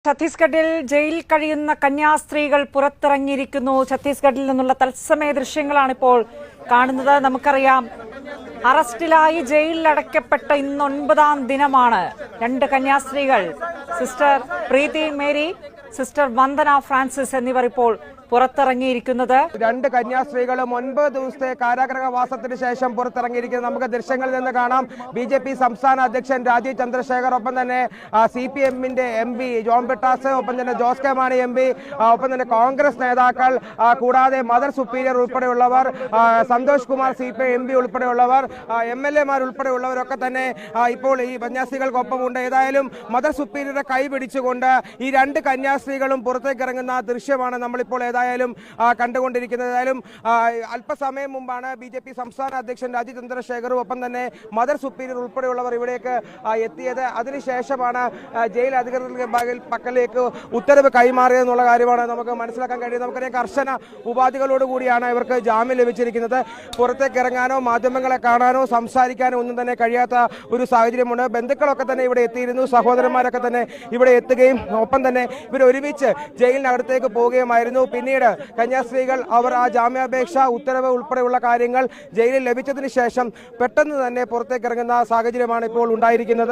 ഛത്തീസ്ഗഡിൽ ജയിലിൽ കഴിയുന്ന കന്യാസ്ത്രീകൾ പുറത്തിറങ്ങിയിരിക്കുന്നു. ഛത്തീസ്ഗഡിൽ നിന്നുള്ള തത്സമയ ദൃശ്യങ്ങളാണ് ഇപ്പോൾ കാണുന്നത്. നമുക്കറിയാം, അറസ്റ്റിലായി ജയിലിൽ അടയ്ക്കപ്പെട്ട ഇന്ന് 9ാം ദിനമാണ് രണ്ട് കന്യാസ്ത്രീകൾ, സിസ്റ്റർ പ്രീതി മേരി, സിസ്റ്റർ വന്ദന ഫ്രാൻസിസ് എന്നിവർ ഇപ്പോൾ പുറത്തിറങ്ങിയിരിക്കുന്നത്. രണ്ട് കന്യാസ്ത്രീകളും 9 ദിവസത്തെ കാരാഗ്രഹവാസത്തിന് ശേഷം പുറത്തിറങ്ങിയിരിക്കുന്നത് നമുക്ക് ദൃശ്യങ്ങളിൽ നിന്ന് കാണാം. BJP സംസ്ഥാന അധ്യക്ഷൻ രാജീവ് ചന്ദ്രശേഖർ, ഒപ്പം തന്നെ CPM-ന്റെ MP ജോൺ ബ്രിട്ടാസ്, ഒപ്പം തന്നെ ജോസ് കെ മാണി MP, ഒപ്പം തന്നെ കോൺഗ്രസ് നേതാക്കൾ, കൂടാതെ മദർ സുപ്പീരിയർ ഉൾപ്പെടെയുള്ളവർ, സന്തോഷ് കുമാർ CPI MP ഉൾപ്പെടെയുള്ളവർ, MLA-മാർ ഉൾപ്പെടെയുള്ളവരൊക്കെ തന്നെ ഇപ്പോൾ ഈ കന്യാസ്ത്രീകൾക്കൊപ്പം ഉണ്ട്. ഏതായാലും മദർ സുപ്പീരിയറെ കൈ പിടിച്ചുകൊണ്ട് ഈ രണ്ട് കന്യാസ്ത്രീകളും പുറത്തേക്ക് ഇറങ്ങുന്ന ദൃശ്യമാണ് നമ്മളിപ്പോൾ കണ്ടുകൊണ്ടിരിക്കുന്നത്. ഏതായാലും അല്പസമയം മുമ്പാണ് BJP സംസ്ഥാന അധ്യക്ഷൻ രാജീവ് ചന്ദ്രശേഖറും ഒപ്പം തന്നെ മദർ സുപ്പീരിയർ ഉൾപ്പെടെയുള്ളവർ ഇവിടേക്ക് എത്തിയത്. അതിനുശേഷമാണ് ജയിൽ അധികൃതരുടെ പക്കലേക്ക് ഉത്തരവ് കൈമാറിയതെന്നുള്ള കാര്യമാണ് നമുക്ക് മനസ്സിലാക്കാൻ കഴിയുന്നത്. നമുക്കറിയാം, കർശന ഉപാധികളോടുകൂടിയാണ് ഇവർക്ക് ജാമ്യം ലഭിച്ചിരിക്കുന്നത്. പുറത്തേക്ക് ഇറങ്ങാനോ മാധ്യമങ്ങളെ കാണാനോ സംസാരിക്കാനോ ഒന്നും തന്നെ കഴിയാത്ത ഒരു സാഹചര്യമുണ്ട്. ബന്ധുക്കളൊക്കെ തന്നെ ഇവിടെ എത്തിയിരുന്നു, സഹോദരന്മാരൊക്കെ തന്നെ ഇവിടെ എത്തുകയും ഒപ്പം തന്നെ ഇവർ ഒരുമിച്ച് ജയിലിനകത്തേക്ക് പോവുകയുമായിരുന്നു. പിന്നീട് കന്യാസ്ത്രീകൾ അവർ ആ ജാമ്യാപേക്ഷ, ഉത്തരവ് ഉൾപ്പെടെയുള്ള കാര്യങ്ങൾ ജയിലിൽ ലഭിച്ചതിന് ശേഷം പെട്ടെന്ന് തന്നെ പുറത്തേക്ക് ഇറങ്ങുന്ന സാഹചര്യമാണ് ഇപ്പോൾ ഉണ്ടായിരിക്കുന്നത്.